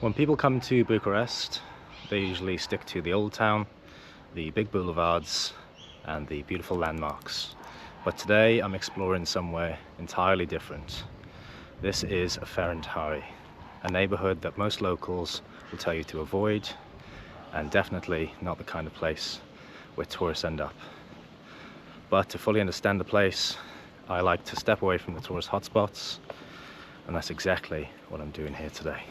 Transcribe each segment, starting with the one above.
When people come to Bucharest, they usually stick to the old town, the big boulevards, and the beautiful landmarks. But today I'm exploring somewhere entirely different. This is Ferentari, a neighbourhood that most locals will tell you to avoid, and definitely not the kind of place where tourists end up. But to fully understand the place, I like to step away from the tourist hotspots, and that's exactly what I'm doing here today.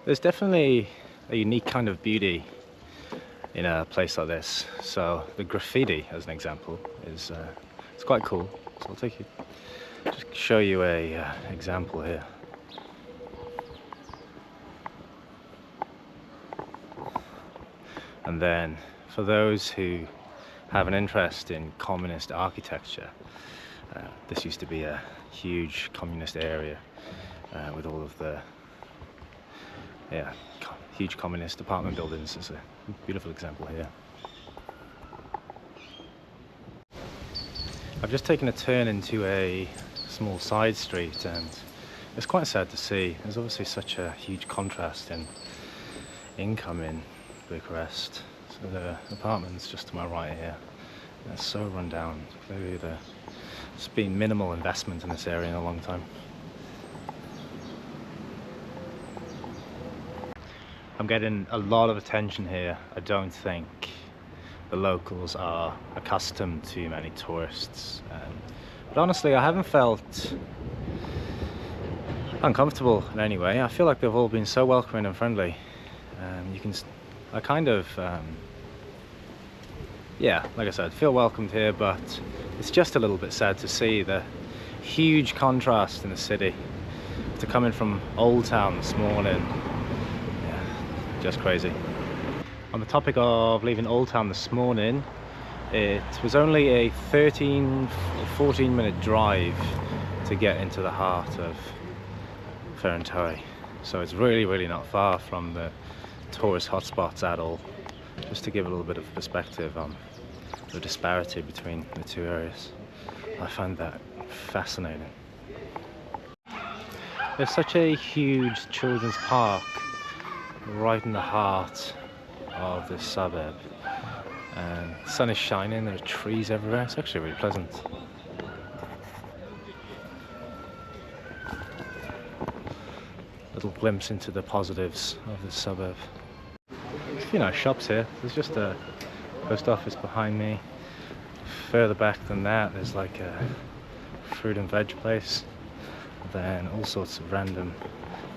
There's definitely a unique kind of beauty in a place like this. So the graffiti, as an example, is it's quite cool. So I'll just show you a example here. And then for those who have an interest in communist architecture, this used to be a huge communist area with all of the huge communist apartment buildings. Is a beautiful example here. I've just taken a turn into a small side street, and it's quite sad to see. There's obviously such a huge contrast in income in Bucharest. So the apartments just to my right here, they're so run down. Clearly there's been minimal investment in this area in a long time. I'm getting a lot of attention here. I don't think the locals are accustomed to many tourists. But honestly, I haven't felt uncomfortable in any way. I feel like they've all been so welcoming and friendly. I kind of, like I said, feel welcomed here, but it's just a little bit sad to see the huge contrast in the city. To coming from Old Town this morning, just crazy. On the topic of leaving Old Town this morning, it was only a 13 or 14 minute drive to get into the heart of Ferentari. So it's really not far from the tourist hotspots at all. Just to give a little bit of perspective on the disparity between the two areas. I find that fascinating. There's such a huge children's park right in the heart of this suburb, and the sun is shining, there are trees everywhere. It's actually really pleasant. Little glimpse into the positives of this suburb. There's a few nice shops here. There's just a post office behind me. Further back than that, there's like a fruit and veg place. Then all sorts of random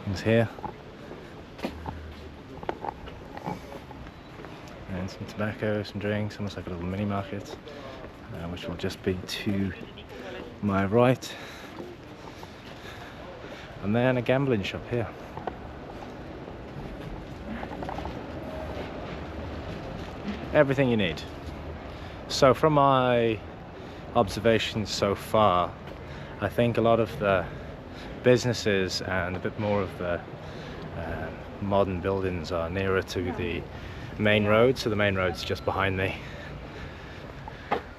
things here. And some tobacco, some drinks, almost like a little mini market, which will just be to my right. And then a gambling shop here. Everything you need. So from my observations so far, I think a lot of the businesses and a bit more of the modern buildings are nearer to the main road. So the main road's just behind me,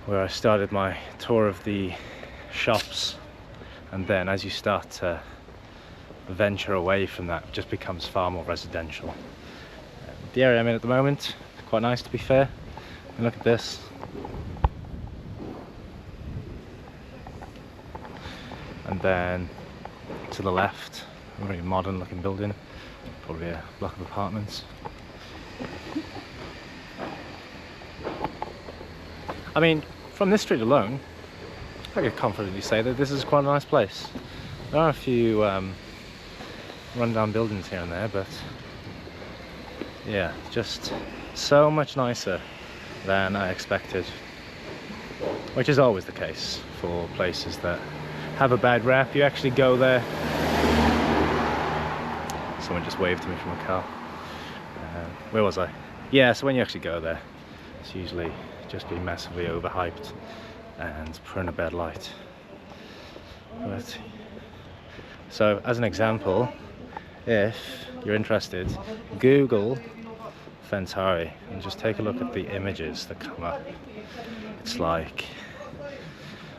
where I started my tour of the shops. And then as you start to venture away from that, it just becomes far more residential. The area I'm in at the moment, quite nice to be fair. And look at this. And then to the left, a very modern looking building, probably a block of apartments. I mean, from this street alone, I could confidently say that this is quite a nice place. There are a few run-down buildings here and there, but yeah, just so much nicer than I expected, which is always the case for places that have a bad rap. You actually go there. Someone just waved to me from a car. Where was I? Yeah, so when you actually go there, it's usually just been massively overhyped and put in a bad light. But So as an example, if you're interested, Google Ferentari and just take a look at the images that come up. It's like,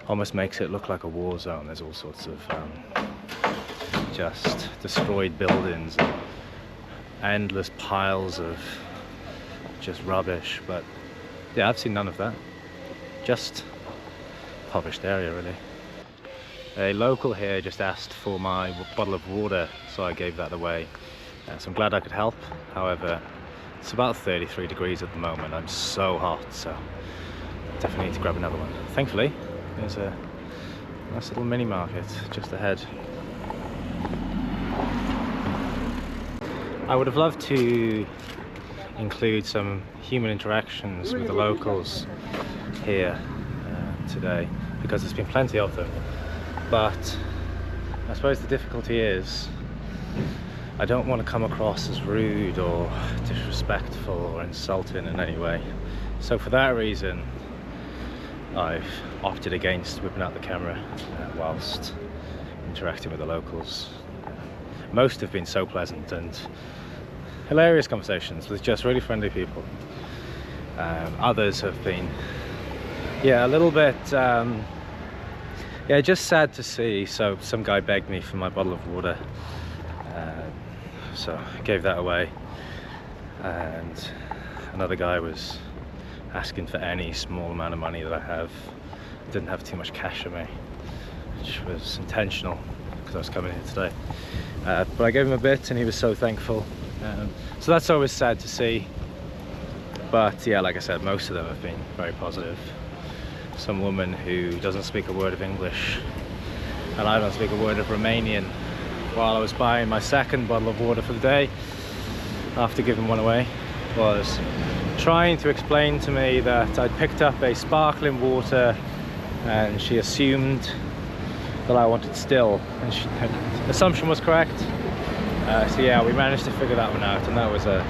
almost makes it look like a war zone. There's all sorts of just destroyed buildings, endless piles of just rubbish. But yeah, I've seen none of that. Just impoverished area, really. A local here just asked for my bottle of water, so I gave that away. So I'm glad I could help. However, it's about 33 degrees at the moment. I'm so hot, so definitely need to grab another one. Thankfully, there's a nice little mini market just ahead. I would have loved to include some human interactions with the locals here today, because there's been plenty of them. But I suppose the difficulty is I don't want to come across as rude or disrespectful or insulting in any way. So for that reason, I've opted against whipping out the camera whilst interacting with the locals. Most have been so pleasant and hilarious conversations with just really friendly people. Others have been, yeah, a little bit, yeah, just sad to see. So some guy begged me for my bottle of water, so I gave that away, and another guy was asking for any small amount of money that I have. Didn't have too much cash on me, which was intentional because I was coming here today. But I gave him a bit and he was so thankful. So that's always sad to see. But yeah, like I said, most of them have been very positive. Some woman who doesn't speak a word of English, and I don't speak a word of Romanian, while I was buying my second bottle of water for the day, after giving one away, was trying to explain to me that I'd picked up a sparkling water and she assumed that I wanted still, and her assumption was correct. So yeah, we managed to figure that one out, and that was a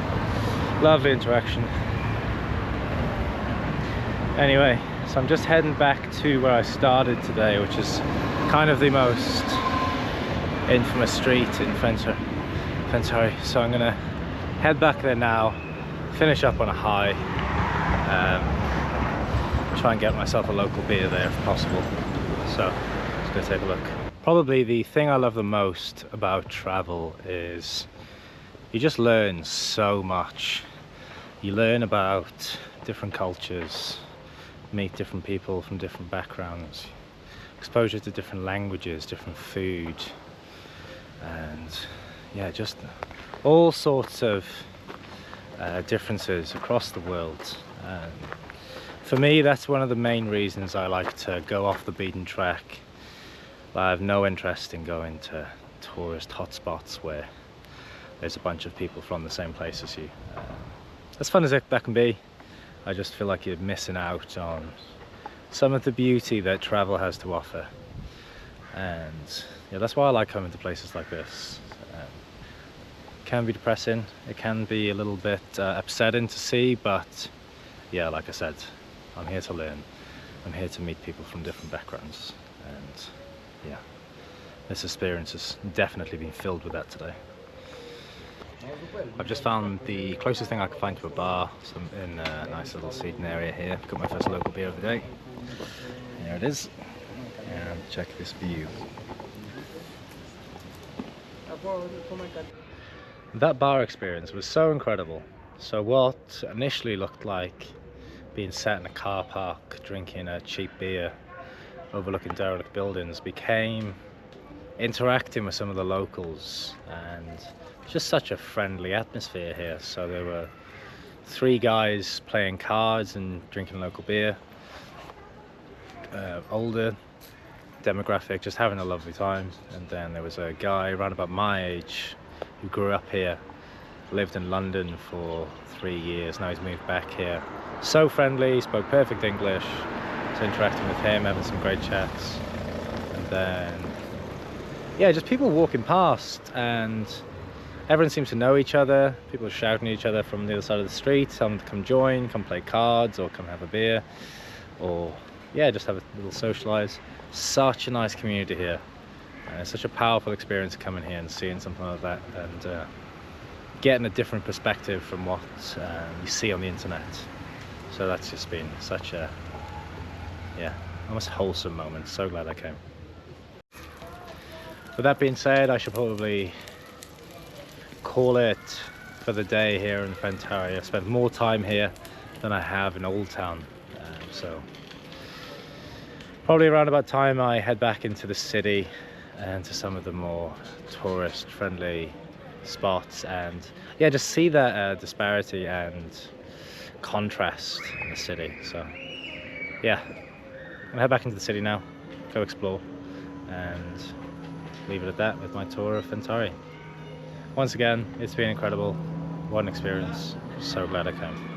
lovely interaction. Anyway, so I'm just heading back to where I started today, which is kind of the most infamous street in Ferentari. So I'm gonna head back there now, finish up on a high, try and get myself a local beer there if possible. So let's go take a look. Probably the thing I love the most about travel is you just learn so much. You learn about different cultures, meet different people from different backgrounds, exposure to different languages, different food, and yeah, just all sorts of differences across the world. For me, that's one of the main reasons I like to go off the beaten track. I have no interest in going to tourist hotspots where there's a bunch of people from the same place as you. As fun as that can be, I just feel like you're missing out on some of the beauty that travel has to offer. And yeah, that's why I like coming to places like this. It can be depressing, it can be a little bit upsetting to see, but yeah, like I said, I'm here to learn. I'm here to meet people from different backgrounds, and yeah, this experience has definitely been filled with that today. I've just found the closest thing I could find to a bar, in a nice little seating area here. Got my first local beer of the day. There it is. And check this view. That bar experience was so incredible. So what initially looked like being sat in a car park drinking a cheap beer overlooking derelict buildings became interacting with some of the locals, and just such a friendly atmosphere here. So there were 3 guys playing cards and drinking local beer, older demographic, just having a lovely time. And then there was a guy around about my age who grew up here, lived in London for 3 years, now he's moved back here. So friendly, spoke perfect English, so interacting with him, having some great chats. And then yeah, just people walking past, and everyone seems to know each other. People are shouting at each other from the other side of the street, telling them to come join, come play cards, or come have a beer, or yeah, just have a little socialise. Such a nice community here. And it's such a powerful experience coming here and seeing something like that, and getting a different perspective from what you see on the internet. So that's just been such a, yeah, almost wholesome moment. So glad I came. With that being said, I should probably call it for the day here in Ferentari. I've spent more time here than I have in Old Town, so probably around about time I head back into the city and to some of the more tourist friendly spots, and yeah, just see that disparity and contrast in the city. So yeah, I'm gonna head back into the city now, go explore, and leave it at that with my tour of Ferentari. Once again, it's been incredible. What an experience. So glad I came.